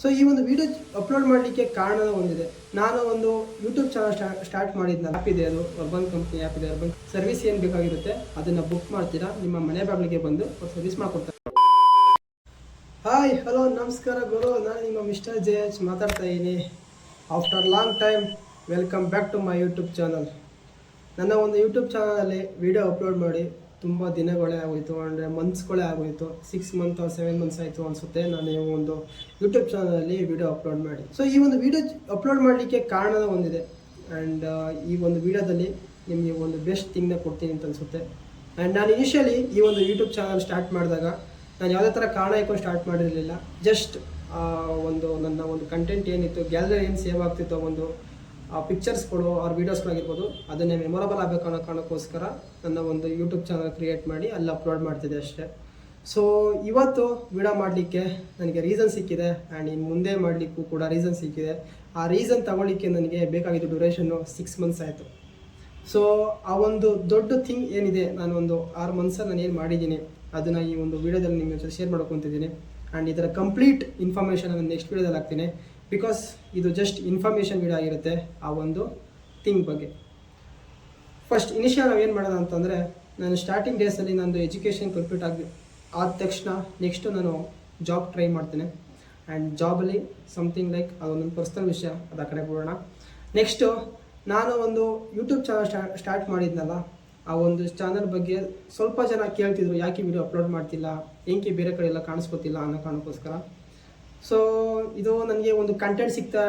So ಈ ಒಂದು video upload ಮಾಡಲಿಕ್ಕೆ ಕಾರಣ ಒಂದಿದೆ. ನಾನು ಒಂದು ಯೂಟ್ಯೂಬ್ ಚಾನಲ್ ಸ್ಟಾರ್ಟ್ ಮಾಡಿದ್ನ. ಆ್ಯಪ್ ಇದೆ, ಅದು ಅರ್ಬನ್ ಕಂಪ್ನಿ ಆ್ಯಪ್ ಇದೆ. ಅರ್ಬನ್ ಸರ್ವಿಸ್ ಏನು ಬೇಕಾಗಿರುತ್ತೆ ಅದನ್ನು ಬುಕ್ ಮಾಡ್ತೀರಾ, ನಿಮ್ಮ ಮನೆ ಬಾಗಿಲಿಗೆ ಬಂದು ಅವ್ರು ಸರ್ವಿಸ್ ಮಾಡ್ಕೊಡ್ತಾರೆ. ಹಾಯ್, ಹಲೋ, ನಮಸ್ಕಾರ ಗುರು. ನಾನು ನಿಮ್ಮ ಮಿಸ್ಟರ್ JH ಮಾತಾಡ್ತಾ ಇದ್ದೀನಿ. After long time welcome back to my YouTube channel. ನನ್ನ ಒಂದು ಯೂಟ್ಯೂಬ್ ಚಾನಲಲ್ಲಿ ವಿಡಿಯೋ ಅಪ್ಲೋಡ್ ಮಾಡಿ ತುಂಬ ದಿನಗಳೇ ಆಗೋಯಿತು, ಅಂದರೆ ಮಂತ್ಸ್ಗಳೇ ಆಗೋಯಿತು. 6 ಮಂತ್ 7 ಮಂತ್ಸ್ ಆಯಿತು ಅನಿಸುತ್ತೆ ನಾನು ಈ ಒಂದು ಯೂಟ್ಯೂಬ್ ಚಾನಲಲ್ಲಿ ವಿಡಿಯೋ ಅಪ್ಲೋಡ್ ಮಾಡಿ. ಸೊ ಈ ಒಂದು ವಿಡಿಯೋ ಅಪ್ಲೋಡ್ ಮಾಡಲಿಕ್ಕೆ ಕಾರಣ ಒಂದಿದೆ. ಆ್ಯಂಡ್ ಈ ಒಂದು ವಿಡಿಯೋದಲ್ಲಿ ನಿಮಗೆ ಒಂದು ಬೆಸ್ಟ್ ಥಿಂಗ್ನ ಕೊಡ್ತೀನಿ ಅಂತ ಅನಿಸುತ್ತೆ. ಆ್ಯಂಡ್ ನಾನು ಇನಿಷಿಯಲಿ ಈ ಒಂದು ಯೂಟ್ಯೂಬ್ ಚಾನಲ್ ಸ್ಟಾರ್ಟ್ ಮಾಡಿದಾಗ ನಾನು ಯಾವುದೇ ಥರ ಕಾರಣ ಇಟ್ಕೊಂಡು ಸ್ಟಾರ್ಟ್ ಮಾಡಿರಲಿಲ್ಲ. ಜಸ್ಟ್ ನನ್ನ ಒಂದು ಕಂಟೆಂಟ್ ಏನಿತ್ತು, ಗ್ಯಾಲರಿ ಏನು ಸೇವ್ ಆಗ್ತಿತ್ತು, ಒಂದು ಪಿಕ್ಚರ್ಸ್ಗಳು ಆರ್ ವೀಡಿಯೋಸ್ಗಳಾಗಿರ್ಬೋದು, ಅದನ್ನೇ ಮೆಮೊರಬಲ್ ಆಗಬೇಕು ಅನ್ನೋ ಕಾರಣಕ್ಕೋಸ್ಕರ ನನ್ನ ಒಂದು ಯೂಟ್ಯೂಬ್ ಚಾನಲ್ ಕ್ರಿಯೇಟ್ ಮಾಡಿ ಅಲ್ಲಿ ಅಪ್ಲೋಡ್ ಮಾಡ್ತಿದ್ದೆ ಅಷ್ಟೇ. ಸೊ ಇವತ್ತು ವಿಡಿಯೋ ಮಾಡಲಿಕ್ಕೆ ನನಗೆ ರೀಸನ್ ಸಿಕ್ಕಿದೆ, ಆ್ಯಂಡ್ ಇನ್ನು ಮುಂದೆ ಮಾಡಲಿಕ್ಕೂ ಕೂಡ ರೀಸನ್ ಸಿಕ್ಕಿದೆ. ಆ ರೀಸನ್ ತಗೊಳ್ಳಿಕ್ಕೆ ನನಗೆ ಬೇಕಾಗಿದ್ದು ಡ್ಯೂರೇಷನ್ನು 6 ಮಂತ್ಸ್ ಆಯಿತು. ಸೊ ಆ ಒಂದು ದೊಡ್ಡ ಥಿಂಗ್ ಏನಿದೆ, ನಾನು ಒಂದು 6 ಮಂತ್ಸಲ್ಲಿ ನಾನು ಏನು ಮಾಡಿದ್ದೀನಿ ಅದನ್ನು ಈ ಒಂದು ವೀಡಿಯೋದಲ್ಲಿ ನಿಮ್ಮ ಜೊತೆ ಶೇರ್ ಮಾಡ್ಕೊತಿದ್ದೀನಿ. ಆ್ಯಂಡ್ ಇದರ ಕಂಪ್ಲೀಟ್ ಇನ್ಫಾರ್ಮೇಷನ್ ನಾನು ನೆಕ್ಸ್ಟ್ ವೀಡಿಯೋದಲ್ಲಿ ಹಾಕ್ತೀನಿ. ಬಿಕಾಸ್ ಇದು ಜಸ್ಟ್ ಇನ್ಫಾರ್ಮೇಷನ್ ವೀಡಿಯೋ ಆಗಿರುತ್ತೆ ಆ ಒಂದು ಥಿಂಗ್ ಬಗ್ಗೆ. ಫಸ್ಟ್ ಇನಿಷಿಯಲ್ ನಾವು ಏನು ಮಾಡೋಣ ಅಂತಂದರೆ, ನಾನು ಸ್ಟಾರ್ಟಿಂಗ್ ಡೇಸಲ್ಲಿ ನಂದು ಎಜುಕೇಷನ್ ಕಂಪ್ಲೀಟ್ ಆದ ತಕ್ಷಣ ನೆಕ್ಸ್ಟು ನಾನು ಜಾಬ್ ಟ್ರೈ ಮಾಡ್ತೇನೆ. ಆ್ಯಂಡ್ ಜಾಬಲ್ಲಿ ಸಮಥಿಂಗ್ ಲೈಕ್ ಅದೊಂದು ಪರ್ಸ್ನಲ್ ವಿಷಯ, ಅದು ಆ ಕಡೆ ಬಿಡೋಣ. ನೆಕ್ಸ್ಟು ನಾನು ಒಂದು ಯೂಟ್ಯೂಬ್ ಚಾನಲ್ ಸ್ಟಾರ್ಟ್ ಮಾಡಿದ್ನಲ್ಲ, ಆ ಒಂದು ಚಾನಲ್ ಬಗ್ಗೆ ಸ್ವಲ್ಪ ಜನ ಕೇಳ್ತಿದ್ರು, ಯಾಕೆ ವಿಡಿಯೋ ಅಪ್ಲೋಡ್ ಮಾಡ್ತಿಲ್ಲ, ಏನಕ್ಕೆ ಬೇರೆ ಕಡೆ ಎಲ್ಲ ಕಾಣಿಸ್ಕೋತಿಲ್ಲ ಅನ್ನೋ ಕಾರಣಕ್ಕೋಸ್ಕರ. ಸೊ ಇದು ನನಗೆ ಒಂದು ಕಂಟೆಂಟ್ ಸಿಗ್ತಾ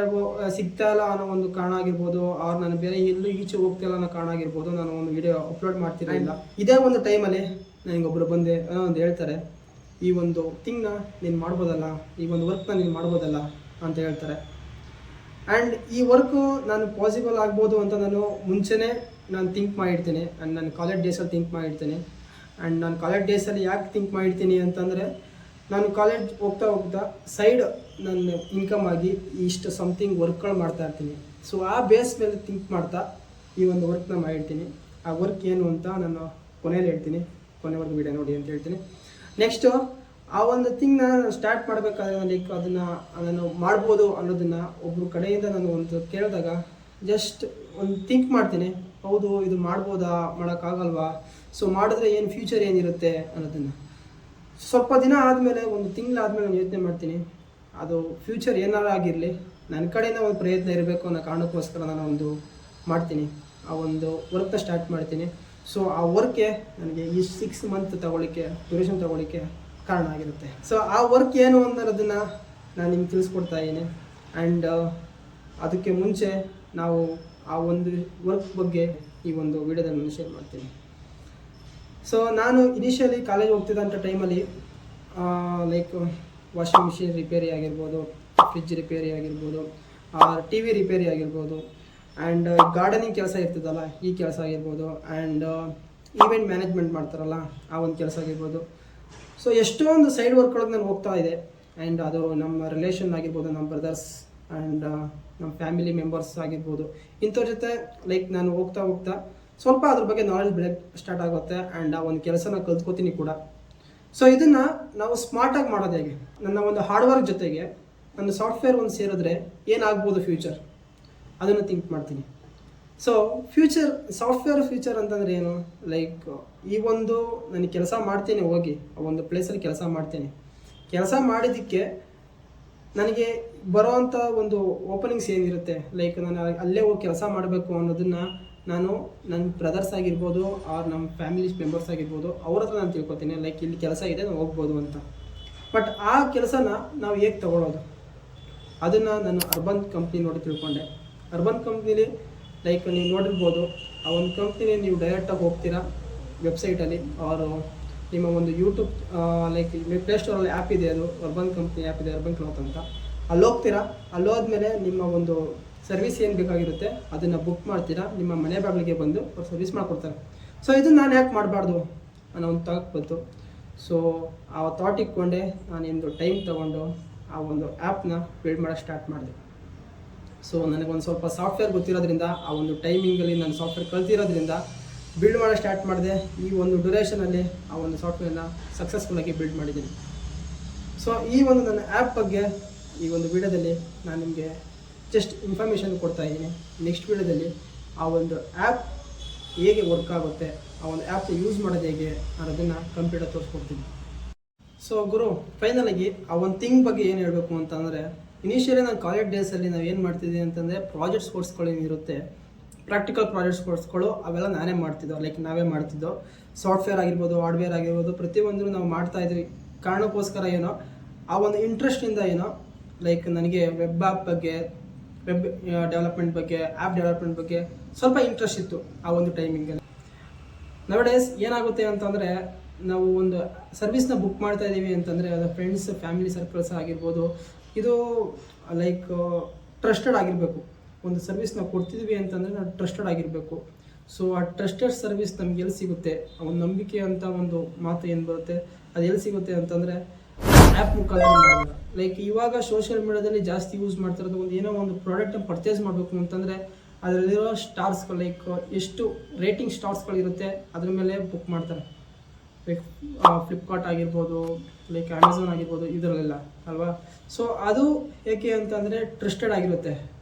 ಇಲ್ಲ ಅನ್ನೋ ಒಂದು ಕಾರಣ ಆಗಿರ್ಬೋದು, ಅವ್ರು ನಾನು ಬೇರೆ ಎಲ್ಲೂ ಈಚೆ ಹೋಗ್ತಿಲ್ಲ ಅನ್ನೋ ಕಾರಣ ಆಗಿರ್ಬೋದು, ನಾನು ಒಂದು ವಿಡಿಯೋ ಅಪ್ಲೋಡ್ ಮಾಡ್ತಿರಲಿಲ್ಲ. ಇದೇ ಒಂದು ಟೈಮಲ್ಲಿ ನನಗೊಬ್ಬರು ಬಂದು ಒಂದು ಹೇಳ್ತಾರೆ, ಈ ಒಂದು ಥಿಂಗ್ನ ನೀನು ಮಾಡ್ಬೋದಲ್ಲ, ಈ ಒಂದು ವರ್ಕ್ನ ನೀನು ಮಾಡ್ಬೋದಲ್ಲ ಅಂತ ಹೇಳ್ತಾರೆ. ಆ್ಯಂಡ್ ಈ ವರ್ಕು ನಾನು ಪಾಸಿಬಲ್ ಆಗ್ಬೋದು ಅಂತ ನಾನು ಮುಂಚೆನೇ ನಾನು ಥಿಂಕ್ ಮಾಡಿರ್ತೀನಿ. ಆ್ಯಂಡ್ ನಾನು ಕಾಲೇಜ್ ಡೇಸಲ್ಲಿ ಥಿಂಕ್ ಮಾಡಿರ್ತೀನಿ. ಆ್ಯಂಡ್ ನಾನು ಕಾಲೇಜ್ ಡೇಸಲ್ಲಿ ಯಾಕೆ ಥಿಂಕ್ ಮಾಡಿರ್ತೀನಿ ಅಂತಂದರೆ, ನಾನು ಕಾಲೇಜ್ ಹೋಗ್ತಾ ಸೈಡ್ ನನ್ನ ಇನ್ಕಮ್ ಆಗಿ ಇಷ್ಟು ಸಮಥಿಂಗ್ ವರ್ಕ್ಗಳು ಮಾಡ್ತಾ ಇರ್ತೀನಿ. ಸೊ ಆ ಬೇಸ್ ಮೇಲೆ ಥಿಂಕ್ ಮಾಡ್ತಾ ಈ ಒಂದು ವರ್ಕ್ನ ಮಾಡಿರ್ತೀನಿ. ಆ ವರ್ಕ್ ಏನು ಅಂತ ನಾನು ಕೊನೆಯಲ್ಲಿ ಹೇಳ್ತೀನಿ, ಕೊನೆವರೆಗೂ ವಿಡಿಯೋ ನೋಡಿ ಅಂತ ಹೇಳ್ತೀನಿ. ನೆಕ್ಸ್ಟು ಆ ಒಂದು ಥಿಂಗ್ನ ಸ್ಟಾರ್ಟ್ ಮಾಡಬೇಕಾದ್ರೆ ಲೈಕ್ ಅದನ್ನು ನಾನು ಮಾಡ್ಬೋದು ಅನ್ನೋದನ್ನು ಒಬ್ಬರು ಕಡೆಯಿಂದ ನಾನು ಒಂದು ಕೇಳಿದಾಗ ಜಸ್ಟ್ ಒಂದು ಥಿಂಕ್ ಮಾಡ್ತೀನಿ, ಹೌದು ಇದು ಮಾಡ್ಬೋದಾ, ಮಾಡೋಕ್ಕಾಗಲ್ವಾ, ಸೊ ಮಾಡಿದ್ರೆ ಏನು ಫ್ಯೂಚರ್ ಏನಿರುತ್ತೆ ಅನ್ನೋದನ್ನು. ಸ್ವಲ್ಪ ದಿನ ಆದಮೇಲೆ, ಒಂದು ತಿಂಗಳಾದಮೇಲೆ ನಾನು ಯೋಚನೆ ಮಾಡ್ತೀನಿ, ಅದು ಫ್ಯೂಚರ್ ಏನಾರು ಆಗಿರಲಿ ನನ್ನ ಕಡೆಯಿಂದ ಒಂದು ಪ್ರಯತ್ನ ಇರಬೇಕು ಅನ್ನೋ ಕಾರಣಕ್ಕೋಸ್ಕರ ನಾನು ಒಂದು ಮಾಡ್ತೀನಿ, ಆ ಒಂದು ವರ್ಕ್ನ ಸ್ಟಾರ್ಟ್ ಮಾಡ್ತೀನಿ. ಸೊ ಆ ವರ್ಕೆ ನನಗೆ ಈ 6 ಮಂತ್ ಡ್ಯೂರೇಷನ್ ತಗೊಳ್ಳಿಕ್ಕೆ ಕಾರಣ ಆಗಿರುತ್ತೆ. ಸೊ ಆ ವರ್ಕ್ ಏನು ಅನ್ನೋದನ್ನು ನಾನು ನಿಮ್ಗೆ ತಿಳಿಸ್ಕೊಡ್ತಾ ಇದ್ದೀನಿ. ಆ್ಯಂಡ್ ಅದಕ್ಕೆ ಮುಂಚೆ ನಾವು ಆ ಒಂದು ವರ್ಕ್ ಬಗ್ಗೆ ಈ ಒಂದು ವಿಡಿಯೋದಲ್ಲಿ ನಾನು ಶೇರ್ ಮಾಡ್ತೀನಿ. ಸೊ ನಾನು ಇನಿಷಿಯಲಿ ಕಾಲೇಜ್ ಹೋಗ್ತಿದ್ದಂಥ ಟೈಮಲ್ಲಿ ಲೈಕ್ ವಾಷಿಂಗ್ ಮಿಷಿನ್ ರಿಪೇರಿ ಆಗಿರ್ಬೋದು, ಫ್ರಿಜ್ ರಿಪೇರಿ ಆಗಿರ್ಬೋದು, TV ರಿಪೇರಿ ಆಗಿರ್ಬೋದು, ಆ್ಯಂಡ್ ಗಾರ್ಡನಿಂಗ್ ಕೆಲಸ ಇರ್ತದಲ್ಲ ಈ ಕೆಲಸ ಆಗಿರ್ಬೋದು, ಆ್ಯಂಡ್ ಈವೆಂಟ್ ಮ್ಯಾನೇಜ್ಮೆಂಟ್ ಮಾಡ್ತಾರಲ್ಲ ಆ ಒಂದು ಕೆಲಸ ಆಗಿರ್ಬೋದು. ಸೊ ಎಷ್ಟೊಂದು ಸೈಡ್ ವರ್ಕ್ಗಳಿಗೆ ನಾನು ಹೋಗ್ತಾ ಇದೆ. ಆ್ಯಂಡ್ ಅದು ನಮ್ಮ ರಿಲೇಷನ್ ಆಗಿರ್ಬೋದು, ನಮ್ಮ ಬ್ರದರ್ಸ್ ಆ್ಯಂಡ್ ನಮ್ಮ ಫ್ಯಾಮಿಲಿ ಮೆಂಬರ್ಸ್ ಆಗಿರ್ಬೋದು, ಇಂಥವ್ರ ಜೊತೆ ಲೈಕ್ ನಾನು ಹೋಗ್ತಾ ಸ್ವಲ್ಪ ಅದ್ರ ಬಗ್ಗೆ ನಾಲೆಜ್ ಬೆಳಕ್ಕೆ ಸ್ಟಾರ್ಟ್ ಆಗುತ್ತೆ. ಆ್ಯಂಡ್ ಆ ಒಂದು ಕೆಲಸನ ಕಲ್ತ್ಕೋತೀನಿ ಕೂಡ. ಸೊ ಇದನ್ನು ನಾವು ಸ್ಮಾರ್ಟಾಗಿ ಮಾಡೋದು ಹೇಗೆ, ನನ್ನ ಒಂದು ಹಾರ್ಡ್ ವರ್ಕ್ ಜೊತೆಗೆ ನನ್ನ ಸಾಫ್ಟ್ವೇರ್ ಒಂದು ಸೇರಿದ್ರೆ ಏನಾಗ್ಬೋದು ಫ್ಯೂಚರ್, ಅದನ್ನು ಥಿಂಕ್ ಮಾಡ್ತೀನಿ. ಸೊ ಸಾಫ್ಟ್ವೇರ್ ಫ್ಯೂಚರ್ ಅಂತಂದರೆ ಏನು, ಲೈಕ್ ಈ ಒಂದು ನನಗೆ ಕೆಲಸ ಮಾಡ್ತೀನಿ, ಹೋಗಿ ಆ ಒಂದು ಪ್ಲೇಸಲ್ಲಿ ಕೆಲಸ ಮಾಡ್ತೀನಿ. ಕೆಲಸ ಮಾಡಿದ್ದಕ್ಕೆ ನನಗೆ ಬರೋವಂಥ ಒಂದು ಓಪನಿಂಗ್ಸ್ ಏನಿರುತ್ತೆ, ಲೈಕ್ ನಾನು ಅಲ್ಲೇ ಹೋಗಿ ಕೆಲಸ ಮಾಡಬೇಕು ಅನ್ನೋದನ್ನು ನಾನು ನನ್ನ ಬ್ರದರ್ಸ್ ಆಗಿರ್ಬೋದು ಆರ್ ನಮ್ಮ ಫ್ಯಾಮಿಲಿ ಮೆಂಬರ್ಸ್ ಆಗಿರ್ಬೋದು ಅವ್ರ ಹತ್ರ ನಾನು ತಿಳ್ಕೊತೀನಿ, ಲೈಕ್ ಇಲ್ಲಿ ಕೆಲಸ ಇದೆ ನಾವು ಹೋಗ್ಬೋದು ಅಂತ. ಬಟ್ ಆ ಕೆಲಸನ ನಾವು ಹೇಗೆ ತೊಗೊಳೋದು, ಅದನ್ನು ನಾನು ಅರ್ಬನ್ ಕಂಪ್ನಿ ನೋಡಿ ತಿಳ್ಕೊಂಡೆ. ಅರ್ಬನ್ ಕಂಪ್ನಿಲಿ ಲೈಕ್ ನೀವು ನೋಡಿರ್ಬೋದು, ಆ ಒಂದು ಕಂಪ್ನಿಲಿ ನೀವು ಡೈರೆಕ್ಟಾಗಿ ಹೋಗ್ತೀರಾ ವೆಬ್ಸೈಟಲ್ಲಿ, ಅವರು ನಿಮ್ಮ ಒಂದು ಯೂಟ್ಯೂಬ್ ಲೈಕ್ ಪ್ಲೇಸ್ಟೋರಲ್ಲಿ ಆ್ಯಪ್ ಇದೆ, ಅದು ಅರ್ಬನ್ ಕಂಪ್ನಿ ಆ್ಯಪ್ ಇದೆ, ಅರ್ಬನ್ ಕ್ಲಾತ್ ಅಂತ. ಅಲ್ಲಿ ಹೋಗ್ತೀರಾ, ಅಲ್ಲಿ ಹೋದ್ಮೇಲೆ ನಿಮ್ಮ ಒಂದು ಸರ್ವಿಸ್ ಏನು ಬೇಕಾಗಿರುತ್ತೆ ಅದನ್ನು ಬುಕ್ ಮಾಡ್ತೀರಾ, ನಿಮ್ಮ ಮನೆ ಬಾಗಿಲಿಗೆ ಬಂದು ಅವ್ರು ಸರ್ವಿಸ್ ಮಾಡಿಕೊಡ್ತಾರೆ. ಸೊ ಇದನ್ನು ನಾನು ಯಾಕೆ ಮಾಡಬಾರ್ದು ಅನ್ನೋ ಒಂದು ಥಾಟ್ ಬಂತು. ಸೊ ಆ ಥಾಟ್ ಇಟ್ಕೊಂಡೆ ನಾನು ಇಂದು ಟೈಮ್ ತೊಗೊಂಡು ಆ ಒಂದು ಆ್ಯಪ್ನ ಬಿಲ್ಡ್ ಮಾಡೋಕ್ಕೆ ಸ್ಟಾರ್ಟ್ ಮಾಡಿದೆ. ಸೊ ನನಗೊಂದು ಸ್ವಲ್ಪ ಸಾಫ್ಟ್ವೇರ್ ಗೊತ್ತಿರೋದ್ರಿಂದ, ಆ ಒಂದು ಟೈಮಿಂಗಲ್ಲಿ ನಾನು ಸಾಫ್ಟ್ವೇರ್ ಕಲ್ತಿರೋದ್ರಿಂದ ಬಿಲ್ಡ್ ಮಾಡೋಕ್ಕೆ ಸ್ಟಾರ್ಟ್ ಮಾಡಿದೆ. ಈ ಒಂದು ಡ್ಯೂರೇಷನಲ್ಲಿ ಆ ಒಂದು ಸಾಫ್ಟ್ವೇರ್ನ ಸಕ್ಸಸ್ಫುಲ್ಲಾಗಿ ಬಿಲ್ಡ್ ಮಾಡಿದ್ದೀನಿ. ಸೊ ಈ ಒಂದು ನನ್ನ ಆ್ಯಪ್ ಬಗ್ಗೆ ಈ ಒಂದು ವಿಡಿಯೋದಲ್ಲಿ ನಾನು ನಿಮಗೆ ಜಸ್ಟ್ ಇನ್ಫಾರ್ಮೇಷನ್ ಕೊಡ್ತಾ ಇದ್ದೀನಿ. ನೆಕ್ಸ್ಟ್ ವಿಡಿಯೋದಲ್ಲಿ ಆ ಒಂದು ಆ್ಯಪ್ ಹೇಗೆ ವರ್ಕ್ ಆಗುತ್ತೆ, ಆ ಒಂದು ಆ್ಯಪ್ನ ಯೂಸ್ ಮಾಡೋದು ಹೇಗೆ ಅನ್ನೋದನ್ನು ಕಂಪ್ಲೀಟಾಗಿ ತೋರಿಸ್ಕೊಡ್ತೀನಿ. ಸೊ ಗುರು, ಫೈನಲಾಗಿ ಆ ಒಂದು ಥಿಂಗ್ ಬಗ್ಗೆ ಏನು ಹೇಳಬೇಕು ಅಂತಂದರೆ, ಇನಿಷಿಯಲಿ ನಾನು ಕಾಲೇಜ್ ಡೇಸಲ್ಲಿ ನಾವು ಏನು ಮಾಡ್ತಿದ್ದೀವಿ ಅಂತಂದರೆ, ಪ್ರಾಜೆಕ್ಟ್ಸ್ ಕೋರ್ಸ್ಗಳು ಏನಿರುತ್ತೆ, ಪ್ರಾಕ್ಟಿಕಲ್ ಪ್ರಾಜೆಕ್ಟ್ಸ್ ಕೋರ್ಸ್ಗಳು ಅವೆಲ್ಲ ನಾವೇ ಮಾಡ್ತಿದ್ದೋ. ಸಾಫ್ಟ್ವೇರ್ ಆಗಿರ್ಬೋದು, ಹಾರ್ಡ್ವೇರ್ ಆಗಿರ್ಬೋದು, ಪ್ರತಿಯೊಂದು ನಾವು ಮಾಡ್ತಾಯಿದ್ವಿ. ಕಾರಣಕ್ಕೋಸ್ಕರ ಏನೋ ಆ ಒಂದು ಇಂಟ್ರೆಸ್ಟಿಂದ ಏನೋ ಲೈಕ್ ನನಗೆ ವೆಬ್ ಡೆವಲಪ್ಮೆಂಟ್ ಬಗ್ಗೆ, ಆ್ಯಪ್ ಡೆವಲಪ್ಮೆಂಟ್ ಬಗ್ಗೆ ಸ್ವಲ್ಪ ಇಂಟ್ರೆಸ್ಟ್ ಇತ್ತು ಆ ಒಂದು ಟೈಮಿಂಗಲ್ಲಿ. ನವಡೇಸ್ ಏನಾಗುತ್ತೆ ಅಂತಂದರೆ, ನಾವು ಒಂದು ಸರ್ವಿಸ್ನ ಬುಕ್ ಮಾಡ್ತಾ ಇದ್ದೀವಿ ಅಂತಂದರೆ, ಅದು ಫ್ರೆಂಡ್ಸ್ ಫ್ಯಾಮಿಲಿ ಸರ್ಕಲ್ಸ್ ಆಗಿರ್ಬೋದು, ಇದು ಲೈಕ್ ಟ್ರಸ್ಟೆಡ್ ಆಗಿರಬೇಕು. ಒಂದು ಸರ್ವಿಸ್ ನಾವು ಕೊಡ್ತಿದ್ವಿ ಅಂತಂದರೆ ನಾವು ಟ್ರಸ್ಟೆಡ್ ಆಗಿರಬೇಕು. ಸೊ ಆ ಟ್ರಸ್ಟೆಡ್ ಸರ್ವಿಸ್ ನಮ್ಗೆ ಎಲ್ಲಿ ಸಿಗುತ್ತೆ, ಆ ಒಂದು ನಂಬಿಕೆ ಅಂತ ಒಂದು ಮಾತು ಏನು ಬರುತ್ತೆ, ಅದು ಎಲ್ಲಿ ಸಿಗುತ್ತೆ ಅಂತಂದರೆ ಆ್ಯಪ್ ಮುಖಾಂತರ ಮಾಡಿದಾಗ. ಲೈಕ್ ಇವಾಗ ಸೋಷಿಯಲ್ ಮೀಡಿಯಾದಲ್ಲಿ ಜಾಸ್ತಿ ಯೂಸ್ ಮಾಡ್ತಿರೋದು, ಏನೋ ಒಂದು ಪ್ರಾಡಕ್ಟ್ನ ಪರ್ಚೇಸ್ ಮಾಡಬೇಕು ಅಂತಂದರೆ ಅದರಲ್ಲಿರೋ ಸ್ಟಾರ್ಸ್ಗಳು, ಲೈಕ್ ಎಷ್ಟು ರೇಟಿಂಗ್ ಸ್ಟಾರ್ಸ್ಗಳಿರುತ್ತೆ ಅದ್ರ ಮೇಲೆ ಬುಕ್ ಮಾಡ್ತಾರೆ. ಲೈಕ್ ಫ್ಲಿಪ್ಕಾರ್ಟ್ ಆಗಿರ್ಬೋದು, ಲೈಕ್ ಅಮೆಝಾನ್ ಆಗಿರ್ಬೋದು, ಇದರಲ್ಲೆಲ್ಲ ಅಲ್ವಾ. ಸೊ ಅದು ಏಕೆ ಅಂತಂದರೆ ಟ್ರಸ್ಟೆಡ್ ಆಗಿರುತ್ತೆ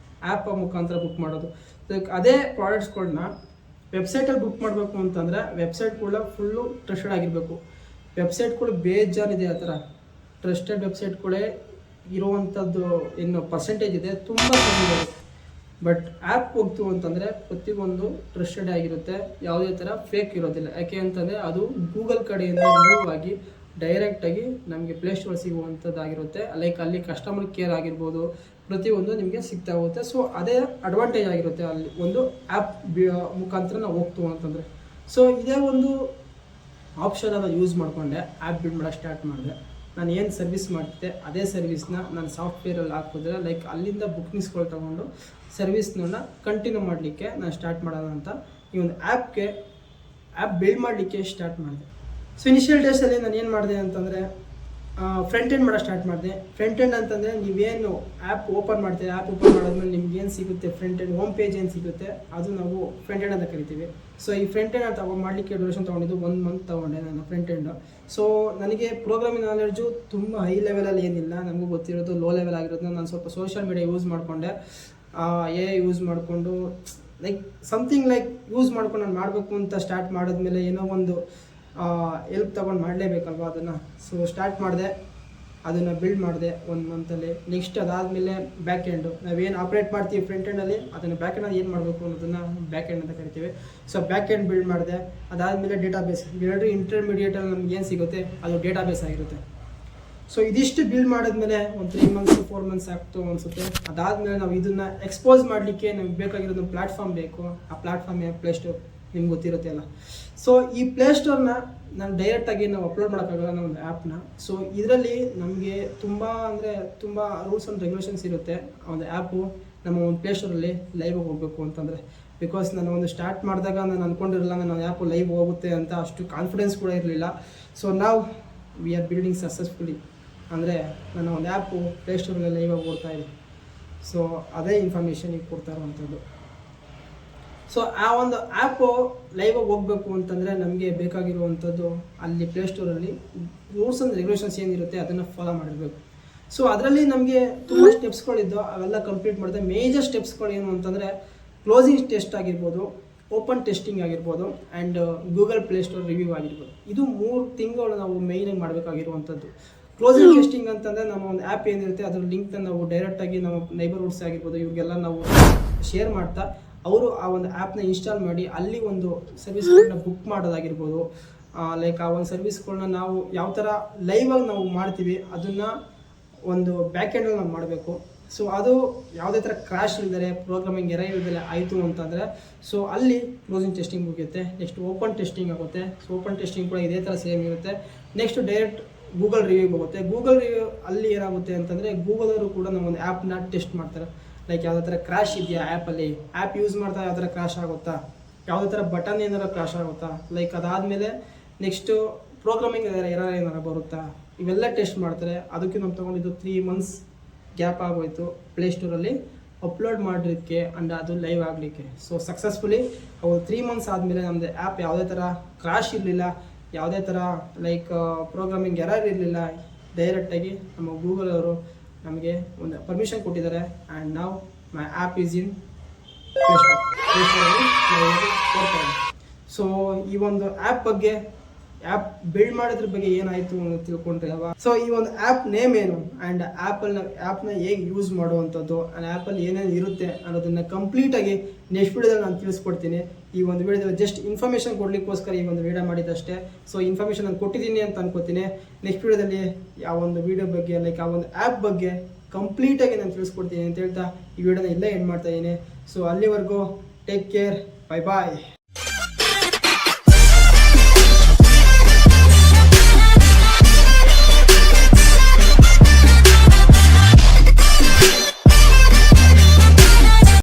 ಆ್ಯಪ್ ಮುಖಾಂತರ ಬುಕ್ ಮಾಡೋದು. ಲೈಕ್ ಅದೇ ಪ್ರಾಡಕ್ಟ್ಸ್ಗಳನ್ನ ವೆಬ್ಸೈಟಲ್ಲಿ ಬುಕ್ ಮಾಡಬೇಕು ಅಂತಂದರೆ ವೆಬ್ಸೈಟ್ಗಳ ಫುಲ್ಲು ಟ್ರಸ್ಟೆಡ್ ಆಗಿರಬೇಕು. ವೆಬ್ಸೈಟ್ಗಳು ಬೇಜಾನಿದೆ, ಆ ಥರ ಟ್ರಸ್ಟೆಡ್ ವೆಬ್ಸೈಟ್ಗಳೇ ಇರುವಂಥದ್ದು ಏನು ಪರ್ಸೆಂಟೇಜ್ ಇದೆ ತುಂಬ ಕಮ್ಮಿ ಇದೆ. ಬಟ್ ಆ್ಯಪ್ ಹೋಗ್ತು ಅಂತಂದರೆ ಪ್ರತಿಯೊಂದು ಟ್ರಸ್ಟೆಡ್ ಆಗಿರುತ್ತೆ, ಯಾವುದೇ ಥರ ಫೇಕ್ ಇರೋದಿಲ್ಲ. ಯಾಕೆ ಅಂತಂದರೆ ಅದು ಗೂಗಲ್ ಕಡೆಯಿಂದ ರಿವ್ಯೂ ಆಗಿ ಡೈರೆಕ್ಟಾಗಿ ನಮಗೆ ಪ್ಲೇಸ್ಟೋರ್ ಸಿಗುವಂಥದ್ದಾಗಿರುತ್ತೆ. ಲೈಕ್ ಅಲ್ಲಿ ಕಸ್ಟಮರ್ ಕೇರ್ ಆಗಿರ್ಬೋದು, ಪ್ರತಿಯೊಂದು ನಿಮಗೆ ಸಿಗ್ತಾ ಹೋಗುತ್ತೆ. ಸೊ ಅದೇ ಅಡ್ವಾಂಟೇಜ್ ಆಗಿರುತ್ತೆ ಅಲ್ಲಿ ಒಂದು ಆ್ಯಪ್ ಮುಖಾಂತರ ನಾವು ಹೋಗ್ತೀವಿ ಅಂತಂದರೆ. ಸೊ ಇದೇ ಒಂದು ಆಪ್ಷನನ್ನು ಯೂಸ್ ಮಾಡಿಕೊಂಡೆ ಆ್ಯಪ್ ಬಿಲ್ಡ್ ಮಾಡೋಕ್ಕೆ ಸ್ಟಾರ್ಟ್ ಮಾಡಿದೆ. ನಾನು ಏನು ಸರ್ವಿಸ್ ಮಾಡ್ತಿದ್ದೆ ಅದೇ ಸರ್ವಿಸ್ನ ನಾನು ಸಾಫ್ಟ್ವೇರಲ್ಲಿ ಹಾಕಿದ್ರೆ, ಲೈಕ್ ಅಲ್ಲಿಂದ ಬುಕ್ಕಿಂಗ್ಸ್ಗಳು ತೊಗೊಂಡು ಸರ್ವಿಸ್ನ ಕಂಟಿನ್ಯೂ ಮಾಡಲಿಕ್ಕೆ ನಾನು ಸ್ಟಾರ್ಟ್ ಮಾಡೋಣ ಅಂತ ಈ ಒಂದು ಆ್ಯಪ್ ಬಿಲ್ಡ್ ಮಾಡಲಿಕ್ಕೆ ಸ್ಟಾರ್ಟ್ ಮಾಡಿದೆ. ಸೊ ಇನಿಷಿಯಲ್ ಡೇಸಲ್ಲಿ ನಾನು ಏನು ಮಾಡಿದೆ ಅಂತಂದರೆ, ಫ್ರಂಟ್ ಎಂಡ್ ಮಾಡೋಕ್ಕೆ ಸ್ಟಾರ್ಟ್ ಮಾಡಿದೆ. ಫ್ರಂಟ್ ಎಂಡ್ ಅಂತಂದರೆ ನೀವೇನು ಆ್ಯಪ್ ಓಪನ್ ಮಾಡ್ತೀವಿ, ಆ್ಯಪ್ ಓಪನ್ ಮಾಡೋದ್ಮೇಲೆ ನಿಮ್ಗೆ ಏನು ಸಿಗುತ್ತೆ, ಫ್ರಂಟ್ ಎಂಡ್ ಹೋಮ್ ಪೇಜ್ ಏನು ಸಿಗುತ್ತೆ ಅದು ನಾವು ಫ್ರಂಟ್ ಎಂಡ್ ಅಂತ ಕರಿತೀವಿ. ಸೊ ಈ ಫ್ರಂಟ್ ಎಂಡ್ ಮಾಡಲಿಕ್ಕೆ ಡ್ಯೂರೇಷನ್ ತೊಗೊಂಡಿದ್ದು 1 ಮಂತ್ ತೊಗೊಂಡೆ ನಾನು ಫ್ರಂಟ್ ಎಂಡು. ಸೊ ನನಗೆ ಪ್ರೋಗ್ರಾಮಿಂಗ್ ನಾಲೆಡ್ಜು ತುಂಬ ಹೈ ಲೆವೆಲಲ್ಲಿ ಏನಿಲ್ಲ, ನಮಗೂ ಗೊತ್ತಿರೋದು ಲೋ ಲೆವೆಲ್ ಆಗಿರೋದನ್ನ ನಾನು ಸ್ವಲ್ಪ ಸೋಷಿಯಲ್ ಮೀಡಿಯಾ ಯೂಸ್ ಮಾಡಿಕೊಂಡೆ, ಯೂಸ್ ಮಾಡಿಕೊಂಡು ಲೈಕ್ ಸಮಥಿಂಗ್ ಲೈಕ್ ಯೂಸ್ ಮಾಡ್ಕೊಂಡು ನಾನು ಮಾಡಬೇಕು ಅಂತ ಸ್ಟಾರ್ಟ್ ಮಾಡಿದ್ಮೇಲೆ ಏನೋ ಒಂದು ಎಲ್ಪ್ ತೊಗೊಂಡು ಮಾಡಲೇಬೇಕಲ್ವ ಅದನ್ನು. ಸೊ ಸ್ಟಾರ್ಟ್ ಮಾಡಿದೆ, ಅದನ್ನು ಬಿಲ್ಡ್ ಮಾಡಿದೆ 1 ಮಂತಲ್ಲಿ. ನೆಕ್ಸ್ಟ್ ಅದಾದಮೇಲೆ ಬ್ಯಾಕ್ ಎಂಡು ನಾವೇನು ಆಪ್ರೇಟ್ ಮಾಡ್ತೀವಿ ಫ್ರಂಟ್ ಎಂಡಲ್ಲಿ, ಅದನ್ನು ಬ್ಯಾಕ್ ಎಂಡಲ್ಲಿ ಏನು ಮಾಡಬೇಕು ಅನ್ನೋದನ್ನು ಬ್ಯಾಕ್ ಎಂಡ್ ಅಂತ ಕರಿತೀವಿ. ಸೊ ಬ್ಯಾಕ್ ಎಂಡ್ ಬಿಲ್ಡ್ ಮಾಡಿದೆ. ಅದಾದಮೇಲೆ ಡೇಟಾಬೇಸ್, ಎರಡು ಇಂಟರ್ಮೀಡಿಯೇಟಲ್ಲಿ ನಮ್ಗೆ ಏನು ಸಿಗುತ್ತೆ ಅದು ಡೇಟಾಬೇಸ್ ಆಗಿರುತ್ತೆ. ಸೊ ಇದಿಷ್ಟು ಬಿಲ್ಡ್ ಮಾಡಿದ್ಮೇಲೆ ಒಂದು 3 ಮಂತ್ಸ್ 4 ಮಂತ್ಸ್ ಆಗ್ತು ಅನಿಸುತ್ತೆ. ಅದಾದಮೇಲೆ ನಾವು ಇದನ್ನು ಎಕ್ಸ್ಪೋಸ್ ಮಾಡಲಿಕ್ಕೆ ನಮ್ಗೆ ಬೇಕಾಗಿರೋದು ಪ್ಲ್ಯಾಟ್ಫಾರ್ಮ್ ಬೇಕು. ಆ ಪ್ಲ್ಯಾಟ್ಫಾರ್ಮ್ ಪ್ಲೇಸ್ಟೋರ್ ನಿಮ್ಗೆ ಗೊತ್ತಿರುತ್ತೆ ಅಲ್ಲ. ಸೊ ಈ ಪ್ಲೇಸ್ಟೋರ್ನ ನಾನು ಡೈರೆಕ್ಟಾಗಿ ನಾವು ಅಪ್ಲೋಡ್ ಮಾಡೋಕ್ಕಾಗಲ್ಲ ನಮ್ಮ ಒಂದು ಆ್ಯಪ್ನ. ಸೊ ಇದರಲ್ಲಿ ನಮಗೆ ತುಂಬ ರೂಲ್ಸ್ ಆ್ಯಂಡ್ ರೆಗ್ಯುಲೇಷನ್ಸ್ ಇರುತ್ತೆ. ಆ ಒಂದು ಆ್ಯಪು ನಮ್ಮ ಒಂದು ಪ್ಲೇಸ್ಟೋರಲ್ಲಿ ಲೈವ್ ಹೋಗಬೇಕು ಅಂತಂದರೆ. ಬಿಕಾಸ್ ನಾನು ಒಂದು ಸ್ಟಾರ್ಟ್ ಮಾಡಿದಾಗ ನಾನು ಅಂದ್ಕೊಂಡಿರಲಿಲ್ಲ ನನ್ನ ಆ್ಯಪು ಲೈವ್ ಹೋಗುತ್ತೆ ಅಂತ, ಅಷ್ಟು ಕಾನ್ಫಿಡೆನ್ಸ್ ಕೂಡ ಇರಲಿಲ್ಲ. ಸೊ ನಾವು ವಿ ಆರ್ ಬಿಲ್ಡಿಂಗ್ ಸಕ್ಸಸ್ಫುಲಿ, ಅಂದರೆ ನನ್ನ ಒಂದು ಆ್ಯಪು ಪ್ಲೇಸ್ಟೋರಲ್ಲಿ ಲೈವಾಗಿ ಓಡ್ತಾ ಇದೆ. ಸೊ ಅದೇ ಇನ್ಫಾರ್ಮೇಷನ್ ಈಗ ಕೊಡ್ತಾ ಇರುವಂಥದ್ದು. ಸೊ ಆ ಒಂದು ಆ್ಯಪು ಲೈವಾಗಿ ಹೋಗಬೇಕು ಅಂತಂದರೆ ನಮಗೆ ಬೇಕಾಗಿರುವಂಥದ್ದು ಅಲ್ಲಿ ಪ್ಲೇಸ್ಟೋರಲ್ಲಿ ರೂಲ್ಸ್ ಆ್ಯಂಡ್ ರೆಗ್ಯುಲೇಷನ್ಸ್ ಏನಿರುತ್ತೆ ಅದನ್ನು ಫಾಲೋ ಮಾಡಿರಬೇಕು. ಸೊ ಅದರಲ್ಲಿ ನಮಗೆ ತುಂಬ ಸ್ಟೆಪ್ಸ್ಗಳಿದ್ದು ಅವೆಲ್ಲ ಕಂಪ್ಲೀಟ್ ಮಾಡಿದೆ. ಮೇಜರ್ ಸ್ಟೆಪ್ಸ್ಗಳು ಏನು ಅಂತಂದರೆ ಕ್ಲೋಸಿಂಗ್ ಟೆಸ್ಟ್ ಆಗಿರ್ಬೋದು, ಓಪನ್ ಟೆಸ್ಟಿಂಗ್ ಆಗಿರ್ಬೋದು, ಆ್ಯಂಡ್ ಗೂಗಲ್ ಪ್ಲೇಸ್ಟೋರ್ ರಿವ್ಯೂ ಆಗಿರ್ಬೋದು. ಇದು 3 ತಿಂಗಳು ನಾವು ಮೇಯ್ನಾಗಿ ಮಾಡಬೇಕಾಗಿರುವಂಥದ್ದು. ಕ್ಲೋಸಿಂಗ್ ಟೆಸ್ಟಿಂಗ್ ಅಂತಂದರೆ ನಮ್ಮ ಒಂದು ಆ್ಯಪ್ ಏನಿರುತ್ತೆ ಅದರ ಲಿಂಕ್ನ ನಾವು ಡೈರೆಕ್ಟಾಗಿ ನಮ್ಮ ನೈಬರ್ಹುಡ್ಸ್ ಆಗಿರ್ಬೋದು ಇವ್ರಿಗೆಲ್ಲ ನಾವು ಶೇರ್ ಮಾಡ್ತಾ ಅವರು ಆ ಒಂದು ಆ್ಯಪ್ನ ಇನ್ಸ್ಟಾಲ್ ಮಾಡಿ ಅಲ್ಲಿ ಒಂದು ಸರ್ವಿಸ್ಗಳನ್ನ ಬುಕ್ ಮಾಡೋದಾಗಿರ್ಬೋದು. ಲೈಕ್ ಆ ಒಂದು ಸರ್ವಿಸ್ಗಳನ್ನ ನಾವು ಯಾವ ಥರ ಲೈವಾಗಿ ನಾವು ಮಾಡ್ತೀವಿ ಅದನ್ನು ಒಂದು ಬ್ಯಾಕ್ ಎಂಡಲ್ಲಿ ನಾವು ಮಾಡಬೇಕು. ಸೊ ಅದು ಯಾವುದೇ ಥರ ಕ್ರ್ಯಾಶ್ ಇಲ್ದರೆ, ಪ್ರೋಗ್ರಾಮಿಂಗ್ ಎರರ್ ಇಲ್ದಲೆ ಆಯಿತು ಅಂತಂದರೆ ಸೊ ಅಲ್ಲಿ ಕ್ಲೋಸಿಂಗ್ ಟೆಸ್ಟಿಂಗ್ ಮುಗಿಯುತ್ತೆ. ನೆಕ್ಸ್ಟ್ ಓಪನ್ ಟೆಸ್ಟಿಂಗ್ ಆಗುತ್ತೆ. ಸೊ ಓಪನ್ ಟೆಸ್ಟಿಂಗ್ ಕೂಡ ಇದೇ ಥರ ಸೇಮ್ ಇರುತ್ತೆ. ನೆಕ್ಸ್ಟ್ ಡೈರೆಕ್ಟ್ ಗೂಗಲ್ ರಿವ್ಯೂಗೆ ಹೋಗುತ್ತೆ. ಗೂಗಲ್ ರಿವ್ಯೂ ಅಲ್ಲಿ ಏನಾಗುತ್ತೆ ಅಂತಂದರೆ ಗೂಗಲವರು ಕೂಡ ನಮ್ಮ ಒಂದು ಆ್ಯಪ್ನ ಟೆಸ್ಟ್ ಮಾಡ್ತಾರೆ. ಲೈಕ್ ಯಾವುದೇ ಥರ ಕ್ರ್ಯಾಶ್ ಇದೆಯಾ ಆ್ಯಪಲ್ಲಿ, ಆ್ಯಪ್ ಯೂಸ್ ಮಾಡ್ತಾ ಯಾವ ಥರ ಕ್ರ್ಯಾಶ್ ಆಗುತ್ತಾ, ಯಾವುದೇ ಥರ ಬಟನ್ ಏನಾರ ಕ್ರ್ಯಾಶ್ ಆಗುತ್ತಾ, ಲೈಕ್ ಅದಾದಮೇಲೆ ನೆಕ್ಸ್ಟು ಪ್ರೋಗ್ರಾಮಿಂಗ್ ಎರರ್ ಏನಾರ ಬರುತ್ತಾ, ಇವೆಲ್ಲ ಟೆಸ್ಟ್ ಮಾಡ್ತಾರೆ. ಅದಕ್ಕೆ ನಾವು ತೊಗೊಂಡಿದ್ದು 3 ಮಂತ್ಸ್ ಗ್ಯಾಪ್ ಆಗೋಯಿತು ಪ್ಲೇಸ್ಟೋರಲ್ಲಿ ಅಪ್ಲೋಡ್ ಮಾಡಲಿಕ್ಕೆ ಆ್ಯಂಡ್ ಅದು ಲೈವ್ ಆಗಲಿಕ್ಕೆ. ಸೊ ಸಕ್ಸಸ್ಫುಲಿ ಅವು 3 ಮಂತ್ಸ್ ಆದಮೇಲೆ ನಮ್ಮದು ಆ್ಯಪ್ ಯಾವುದೇ ಥರ ಕ್ರ್ಯಾಶ್ ಇರಲಿಲ್ಲ, ಯಾವುದೇ ಥರ ಲೈಕ್ ಪ್ರೋಗ್ರಾಮಿಂಗ್ ಎರರ್ ಇರಲಿಲ್ಲ. ಡೈರೆಕ್ಟಾಗಿ ನಮ್ಮ ಗೂಗಲ್ ಅವರು ನಮಗೆ ಒಂದು ಪರ್ಮಿಷನ್ ಕೊಟ್ಟಿದ್ದಾರೆ. ಆ್ಯಂಡ್ ನಾವು ಮೈ ಆ್ಯಪ್ ಈಸ್ ಇನ್ ಪ್ಲೇಸ್ಟೋರಲ್ಲಿ ಸೊ ಈ ಒಂದು ಆ್ಯಪ್ ಬಗ್ಗೆ, ಆ್ಯಪ್ ಬಿಲ್ಡ್ ಮಾಡೋದ್ರ ಬಗ್ಗೆ ಏನಾಯಿತು ಅಂತ ತಿಳ್ಕೊಂಡ್ರೆ ಸೊ ಈ ಒಂದು ಆ್ಯಪ್ ನೇಮ್ ಏನು ಆ್ಯಂಡ್ ಆ್ಯಪ್ನ ಹೇಗೆ ಯೂಸ್ ಮಾಡುವಂಥದ್ದು ಆ್ಯಂಡ್ ಆ್ಯಪಲ್ಲಿ ಏನೇನು ಇರುತ್ತೆ ಅನ್ನೋದನ್ನು ಕಂಪ್ಲೀಟಾಗಿ ನೆಕ್ಸ್ಟ್ ವಿಡಿಯೋದಲ್ಲಿ ನಾನು ತಿಳಿಸ್ಕೊಡ್ತೀನಿ. ಈ ಒಂದು ವಿಡಿಯೋದಲ್ಲಿ ಜಸ್ಟ್ ಇನ್ಫಾರ್ಮೇಷನ್ ಕೊಡಲಿಕ್ಕೋಸ್ಕರ ಈ ಒಂದು ವಿಡಿಯೋ ಮಾಡಿದ್ದಷ್ಟೇ. ಸೊ ಇನ್ಫಾರ್ಮೇಷನ್ ನಾನು ಕೊಟ್ಟಿದ್ದೀನಿ ಅಂತ ಅನ್ಕೋತೀನಿ. ನೆಕ್ಸ್ಟ್ ವಿಡಿಯೋದಲ್ಲಿ ಯಾವ ಒಂದು ವಿಡಿಯೋ ಬಗ್ಗೆ ಲೈಕ್ ಆ ಒಂದು ಆ್ಯಪ್ ಬಗ್ಗೆ ಕಂಪ್ಲೀಟಾಗಿ ನಾನು ತಿಳಿಸ್ಕೊಡ್ತೀನಿ ಅಂತ ಹೇಳ್ತಾ ಈ ವಿಡಿಯೋನ ಇಲ್ಲೇ ಎಂಡ್ ಮಾಡ್ತಾ ಇದ್ದೀನಿ. ಸೊ ಅಲ್ಲಿವರೆಗೂ ಟೇಕ್ ಕೇರ್, ಬೈ ಬಾಯ್.